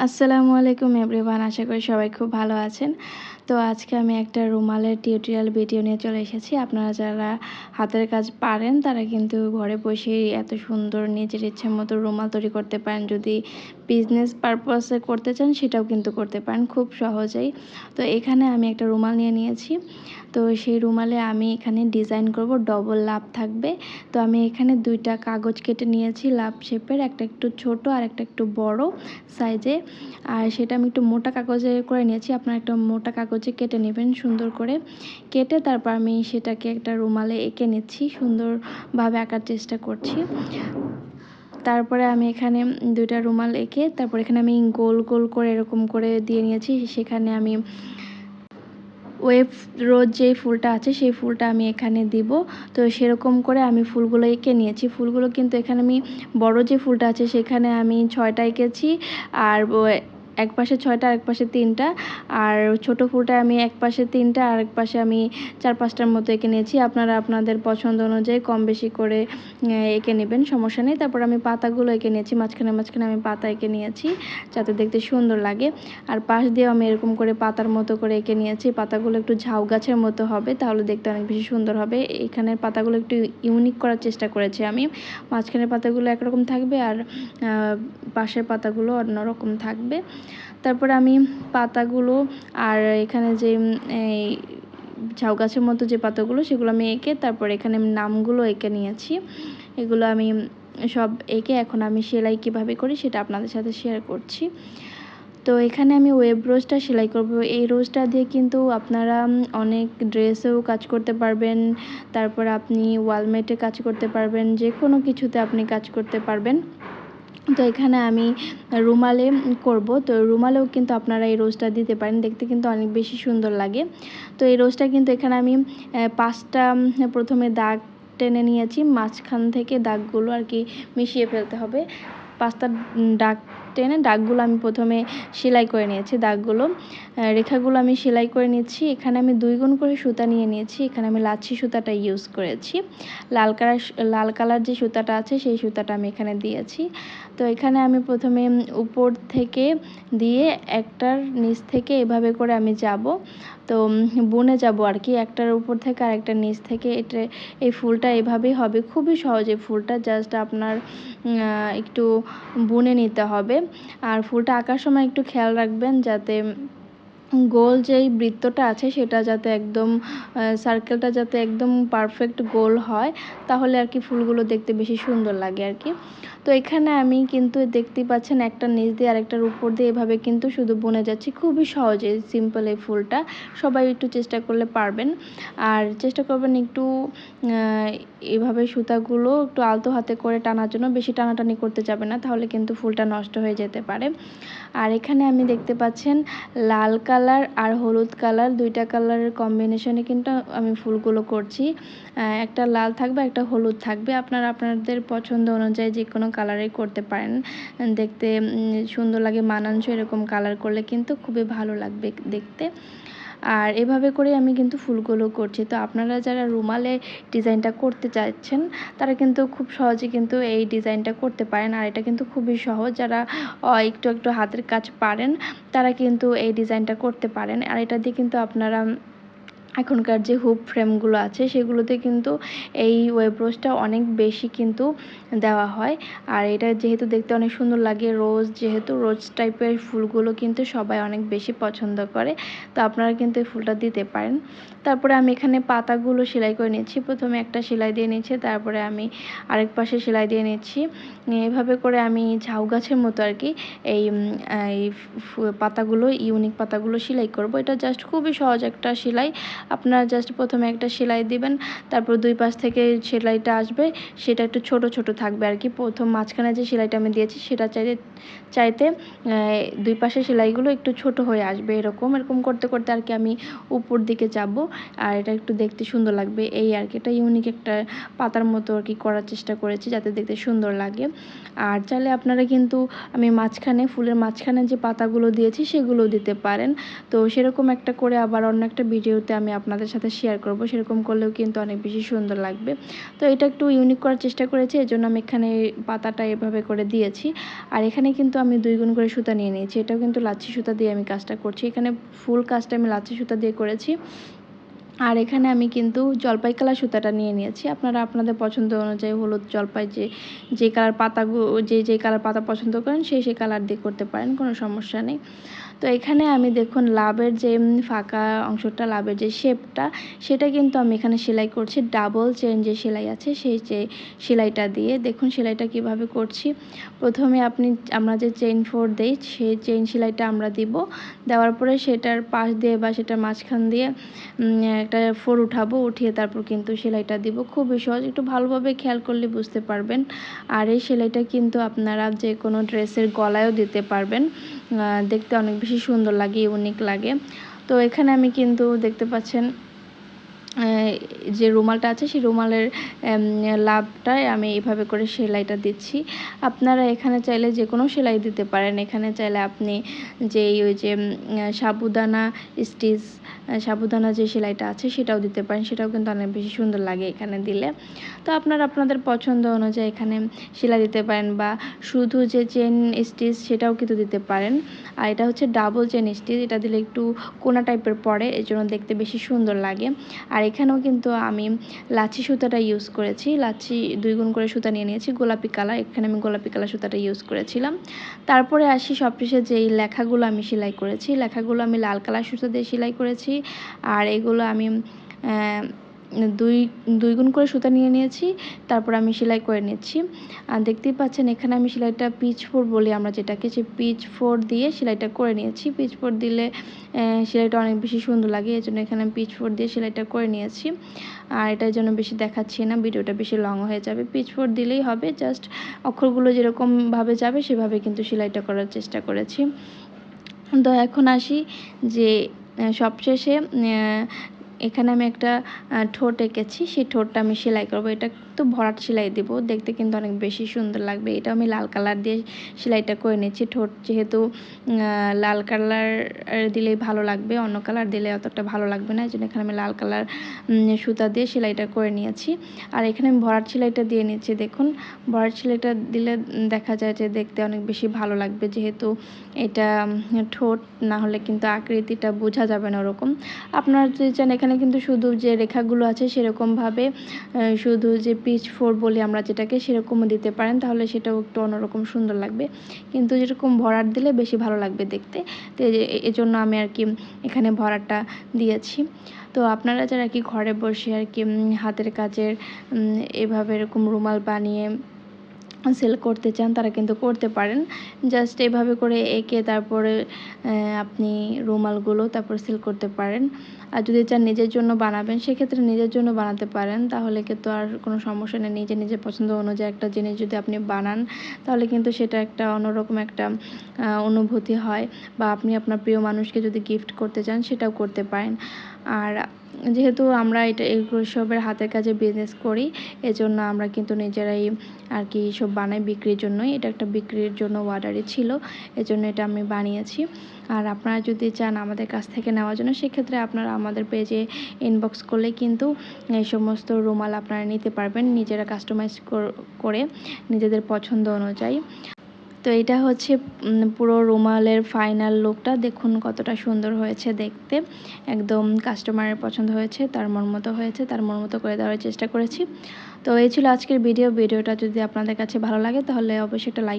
আসসালামু আলাইকুম এভরিওয়ান, আশা করি সবাই খুব ভালো আছেন। তো আজকে আমি একটা রুমালের টিউটোরিয়াল ভিডিও নিয়ে চলে এসেছি। আপনারা যারা হাতের কাজ পারেন তারা কিন্তু ঘরে বসেই এত সুন্দর নিজের ইচ্ছে মতো রুমাল তৈরি করতে পারেন। যদি বিজনেস পারপাসে করতে চান সেটাও কিন্তু করতে পারেন খুব সহজেই। তো এখানে আমি একটা রুমাল নিয়ে নিয়েছি। তো সেই রুমালে আমি এখানে ডিজাইন করব, ডবল লাভ থাকবে। তো আমি এখানে 2টা কাগজ কেটে নিয়েছি লাভ শেপের, একটা একটু ছোট আর একটা একটু বড় সাইজে। আর সেটা আমি একটু মোটা কাগজে করে নিয়েছি। আপনারা একটা মোটা কাগজে কেটে নেবেন সুন্দর করে। কেটে তারপর আমি সেটাকে একটা রুমালে এঁকে নিচ্ছি, সুন্দরভাবে আঁকার চেষ্টা করছি। তারপরে আমি এখানে 2টা রুমাল এঁকে তারপর এখানে আমি গোল গোল করে এরকম করে দিয়ে নিয়েছি। সেখানে আমি ওয়েভ রোজ যেই ফুলটা আছে সেই ফুলটা আমি এখানে দিব। তো সেরকম করে আমি ফুলগুলো এঁকে নিয়েছি। ফুলগুলো কিন্তু এখানে আমি বড় যে ফুলটা আছে সেখানে আমি 6টা এঁকেছি। আর এক পাশে 6টা আর এক পাশে 3টা। আর ছোট ফুলটা আমি এক পাশে 3টা আর এক পাশে আমি 4-5টার মতো এঁকে নিয়েছি। আপনারা আপনাদের পছন্দ অনুযায়ী কম বেশি করে এঁকে নেবেন, সমস্যা নেই। তারপর আমি পাতাগুলো এঁকে নিয়েছি, মাঝখানে মাঝখানে আমি পাতা এঁকে নিয়েছি যাতে দেখতে সুন্দর লাগে। আর পাশ দিয়েও আমি এরকম করে পাতার মতো করে এঁকে নিয়েছি। পাতাগুলো একটু ঝাউ গাছের মতো হবে, তাহলে দেখতে অনেক বেশি সুন্দর হবে। এখানের পাতাগুলো একটু ইউনিক করার চেষ্টা করেছি আমি। মাঝখানের পাতাগুলো একরকম থাকবে আর পাশের পাতাগুলো অন্যরকম থাকবে। তারপরে আমি পাতাগুলো আর এখানে যে এই ঝাউ গাছের মতো যে পাতাগুলো সেগুলো আমি এঁকে তারপর এখানে নামগুলো এঁকে নিয়েছি। এগুলো আমি সব এঁকে এখন আমি সেলাই কীভাবে করি সেটা আপনাদের সাথে শেয়ার করছি। তো এখানে আমি ওয়েব রোজটা সেলাই করব। এই রোজটা দিয়ে কিন্তু আপনারা অনেক ড্রেসেও কাজ করতে পারবেন। তারপর আপনি ওয়ালমেটে কাজ করতে পারবেন, যে কোনো কিছুতে আপনি কাজ করতে পারবেন। তো এখানে আমি রুমালে করব। তো রুমালেও কিন্তু আপনারা এই রোজটা দিতে পারেন, দেখতে কিন্তু অনেক বেশি সুন্দর লাগে। তো এই রোজটা কিন্তু এখানে আমি 5টা প্রথমে দাগ টেনে নিয়েছি, মাঝখান থেকে দাগগুলো আর কি মিশিয়ে ফেলতে হবে। 5টা দাগ টেনে দাগগুলো আমি প্রথমে সেলাই করে নিয়েছি। দাগগুলো রেখাগুলো আমি সেলাই করে নিচ্ছি। এখানে আমি 2 গুণ করে সুতা নিয়ে নিয়েছি। এখানে আমি লাচ্ছি সুতাটা ইউজ করেছি। লাল কালার যে সুতাটা আছে সেই সুতাটা আমি এখানে দিয়েছি। তো এখানে আমি প্রথমে উপর থেকে দিয়ে একটার নিচ থেকে এভাবে করে আমি যাব। তো বুনে যাব আর কি, একটার উপর থেকে আর একটার নিচ থেকে। এই ফুলটা এভাবেই হবে, খুবই সহজে ফুলটা, জাস্ট আপনার একটু বুনে নিতে হবে। আর ফুলটা আঁকার সময় একটু খেয়াল রাখবেন যাতে গোল যেই বৃত্তটা আছে সেটা যাতে একদম সার্কেলটা যাতে একদম পারফেক্ট গোল হয়, তাহলে আর কি ফুলগুলো দেখতে বেশি সুন্দর লাগে আর কি। তো এখানে আমি কিন্তু দেখতেই পাচ্ছেন একটা নিচ দিয়ে আরেকটার উপর দিয়ে এভাবে কিন্তু শুধু বুনে যাচ্ছি, খুবই সহজে সিম্পল এই ফুলটা। সবাই একটু চেষ্টা করলে পারবেন। আর চেষ্টা করবেন একটু এভাবে সুতাগুলো একটু আলতো হাতে করে টানার জন্য, বেশি টানাটানি করতে যাবে না, তাহলে কিন্তু ফুলটা নষ্ট হয়ে যেতে পারে। আর এখানে আমি দেখতে পাচ্ছেন লাল কালার আর হলুদ কালার, 2টা কালারের কম্বিনেশনে কিন্তু আমি ফুলগুলো করছি। একটা লাল থাকবে, একটা হলুদ থাকবে। আপনারা আপনাদের পছন্দ অনুযায়ী যে কোনো কালারেই করতে পারেন, দেখতে সুন্দর লাগে, মানানসই এরকম কালার করলে কিন্তু খুবই ভালো লাগবে দেখতে। আর এভাবে করে আমি কিন্তু ফুলগুলো করছি। তো আপনারা যারা রুমালে ডিজাইনটা করতে চাচ্ছেন তারা কিন্তু খুব সহজে কিন্তু এই ডিজাইনটা করতে পারেন। আর এটা কিন্তু খুবই সহজ, যারা একটু একটু হাতের কাজ পারেন তারা কিন্তু এই ডিজাইনটা করতে পারেন। আর এটা দিয়ে কিন্তু আপনারা এখনকার যে হুপ ফ্রেমগুলো আছে সেগুলোতে কিন্তু এই ওয়েব রোজটা অনেক বেশি কিন্তু দেওয়া হয়। আর এটা যেহেতু দেখতে অনেক সুন্দর লাগে, যেহেতু রোজ টাইপের ফুলগুলো কিন্তু সবাই অনেক বেশি পছন্দ করে, তো আপনারা কিন্তু এই ফুলটা দিতে পারেন। তারপরে আমি এখানে পাতাগুলো সেলাই করে নিচ্ছি। প্রথমে একটা সেলাই দিয়ে নিচ্ছি, তারপরে আমি আরেক পাশে সেলাই দিয়ে নিচ্ছি। এভাবে করে আমি ঝাউ গাছের মতো আর কি এই পাতাগুলো, ইউনিক পাতাগুলো সেলাই করব। এটা জাস্ট খুবই সহজ একটা সেলাই। আপনারা জাস্ট প্রথমে একটা সেলাই দিবেন, তারপর 2 পাশ থেকে সেলাইটা আসবে, সেটা একটু ছোট ছোট থাকবে আর কি। প্রথম মাঝখানে যে সেলাইটা আমি দিয়েছি সেটা চাইতে 2 পাশের সেলাইগুলো একটু ছোট হয়ে আসবে, এরকম করতে করতে আর কি আমি উপর দিকে যাব। আর এটা একটু দেখতে সুন্দর লাগবে এই আর কি। এটা ইউনিক একটা পাতার মতো আর কি করার চেষ্টা করেছি যাতে দেখতে সুন্দর লাগে। আর চাইলে আপনারা কিন্তু আমি ফুলের মাঝখানে যে পাতাগুলো দিয়েছি সেগুলো দিতে পারেন। তো সেরকম একটা করে আবার অন্য একটা ভিডিওতে আমি আমি আপনাদের সাথে শেয়ার করব, সেরকম করলেও কিন্তু অনেক বেশি সুন্দর লাগবে। তো এটা একটু ইউনিক করার চেষ্টা করেছি, এজন্য আমি এখানে পাতাটা এভাবে করে দিয়েছি। আর এখানে কিন্তু আমি 2 গুণ করে সুতা নিয়ে নিয়েছি। এটাও কিন্তু লাচ্ছি সুতা দিয়ে আমি কাজটা করছি। এখানে ফুল কাজটা আমি লাচ্ছি সুতা দিয়ে করেছি। আর এখানে আমি কিন্তু জলপাই কালার সুতাটা নিয়ে নিয়েছি। আপনারা আপনাদের পছন্দ অনুযায়ী হলুদ, জলপাই যে কালার যে কালার পাতা পছন্দ করেন সেই কালার দিয়ে করতে পারেন, কোনো সমস্যা নেই। তো এখানে আমি দেখুন লাভের যে ফাঁকা অংশটা, লাভের যে শেপটা, সেটা কিন্তু আমি এখানে সেলাই করছি ডাবল চেন যে সেলাই আছে সেই সেলাইটা দিয়ে। দেখুন সেলাইটা কিভাবে করছি। প্রথমে আমরা যে চেইন 4 দেই সেই চেইন সেলাইটা আমরা দিব। দেওয়ার পরে সেটার পাশ দিয়ে বা সেটার মাঝখান দিয়ে একটা 4 উঠাবো, উঠিয়ে তারপর কিন্তু সেলাইটা দিব। খুবই সহজ, একটু ভালোভাবে খেয়াল করলে বুঝতে পারবেন। আর এই সেলাইটা কিন্তু আপনারা যে কোনো ড্রেসের গলায়ও দিতে পারবেন, দেখতে অনেক বেশি সুন্দর লাগে, ইউনিক লাগে। তো এখানে আমি কিন্তু দেখতে পাচ্ছেন যে রুমালটা আছে সেই রুমালের লাভটায় আমি এইভাবে করে সেলাইটা দিচ্ছি। আপনারা এখানে চাইলে যে কোনো সেলাই দিতে পারেন। এখানে চাইলে আপনি ওই যে সাবুদানা যে সেলাইটা আছে সেটাও দিতে পারেন, সেটাও কিন্তু অনেক বেশি সুন্দর লাগে এখানে দিলে। তো আপনারা আপনাদের পছন্দ অনুযায়ী এখানে সেলাই দিতে পারেন, বা শুধু যে চেন স্টিচ সেটাও কিন্তু দিতে পারেন। আর এটা হচ্ছে ডাবল চেন স্টিচ, এটা দিলে একটু কোনা টাইপের পড়ে, এজন্য দেখতে বেশি সুন্দর লাগে। আর এখানেও কিন্তু আমি লাচ্ছি সুতাটা ইউজ করেছি। লাচ্ছি 2 গুণ করে সুতা নিয়ে নিয়েছি গোলাপি কালার, এখানে আমি গোলাপি কালার সুতাটা ইউজ করেছিলাম। তারপরে আসি সবশেষে যেই লেখাগুলো আমি সেলাই করেছি, লেখাগুলো আমি লাল কালার সুতা দিয়ে সেলাই করেছি। আর এগুলো আমি দুই গুণ করে সুতা নিয়ে নিয়েছি, তারপর আমি সেলাই করে নিচ্ছি। আর দেখতেই পাচ্ছেন এখানে আমি সেলাইটা পিচ 4 বলি আমরা যেটাকে, সেই পিচ 4 দিয়ে সেলাইটা করে নিয়েছি। পিচ 4 দিলে সেলাইটা অনেক বেশি সুন্দর লাগে, এজন্য এখানে আমি পিচ 4 দিয়ে সেলাইটা করে নিয়েছি। আর এটার জন্য বেশি দেখাচ্ছি না, ভিডিওটা বেশি লং হয়ে যাবে। পিচ 4 দিলেই হবে, জাস্ট অক্ষরগুলো যেরকমভাবে যাবে সেভাবে কিন্তু সেলাইটা করার চেষ্টা করেছি। তো এখন আসি যে সবশেষে এখানে আমি একটা ঠোঁট এঁকেছি, সেই ঠোঁটটা আমি সেলাই করব। এটা তো ভরাট সেলাই দিব, দেখতে কিন্তু অনেক বেশি সুন্দর লাগবে। এটা আমি লাল কালার দিয়ে সেলাইটা করে নিচ্ছি। ঠোঁট যেহেতু লাল কালার দিলেই ভালো লাগবে, অন্য কালার দিলে অতটা ভালো লাগবে না, এই জন্য এখানে আমি লাল কালার সুতা দিয়ে সেলাইটা করে নিয়েছি। আর এখানে আমি ভরাট সেলাইটা দিয়ে নিচ্ছি। দেখুন ভরাট সেলাইটা দিলে দেখা যায় যে দেখতে অনেক বেশি ভালো লাগবে, যেহেতু এটা ঠোঁট না হলে কিন্তু আকৃতিটা বোঝা যাবে না ওরকম। আপনারা যদি চান এখানে কিন্তু শুধু যে রেখাগুলো আছে সেরকমভাবে শুধু যে পিচ 4 বলি আমরা যেটাকে, সেরকমও দিতে পারেন, তাহলে সেটাও একটু অন্যরকম সুন্দর লাগবে। কিন্তু যেরকম ভরাট দিলে বেশি ভালো লাগবে দেখতে, তো এজন্য আমি আর কি এখানে ভরাটটা দিয়েছি। তো আপনারা যারা কি ঘরে বসে আর কি হাতের কাজের এভাবে এরকম রুমাল বানিয়ে সেল করতে চান, তারা কিন্তু করতে পারেন। জাস্ট এভাবে করে এঁকে তারপরে আপনি রুমালগুলো তারপর সেল করতে পারেন। আর যদি চান নিজের জন্য বানাবেন, সেক্ষেত্রে নিজের জন্য বানাতে পারেন, তাহলে কিন্তু আর কোনো সমস্যা নেই। নিজের পছন্দ অনুযায়ী একটা জিনিস যদি আপনি বানান, তাহলে কিন্তু সেটা একটা অন্যরকম একটা অনুভূতি হয়। বা আপনি আপনার প্রিয় মানুষকে যদি গিফট করতে চান, সেটাও করতে পারেন। আর যেহেতু আমরা এগুলো সবের হাতের কাজে বিজনেস করি, এজন্য আমরা কিন্তু নিজেরাই আর কি সব বানাই বিক্রির জন্যই। এটা একটা বিক্রির জন্য অর্ডারই ছিল, এজন্য এটা আমি বানিয়েছি। আর আপনারা যদি চান আমাদের কাছ থেকে নেওয়ার জন্য, সেক্ষেত্রে আপনারা আমাদের পেজে ইনবক্স করলে কিন্তু এই সমস্ত রুমাল আপনারা নিতে পারবেন নিজেরা কাস্টমাইজ করে নিজেদের পছন্দ অনুযায়ী। তো এটা হচ্ছে পুরো রুমালের ফাইনাল লুকটা। দেখুন কতটা সুন্দর হয়েছে দেখতে, একদম কাস্টমারের পছন্দ হয়েছে, তার মন মতো হয়েছে, তার মন মতো করে দেওয়ার চেষ্টা করেছি। তো এই ছিল আজকের ভিডিওটা যদি আপনাদের কাছে ভালো লাগে তাহলে অবশ্যই একটা লাইক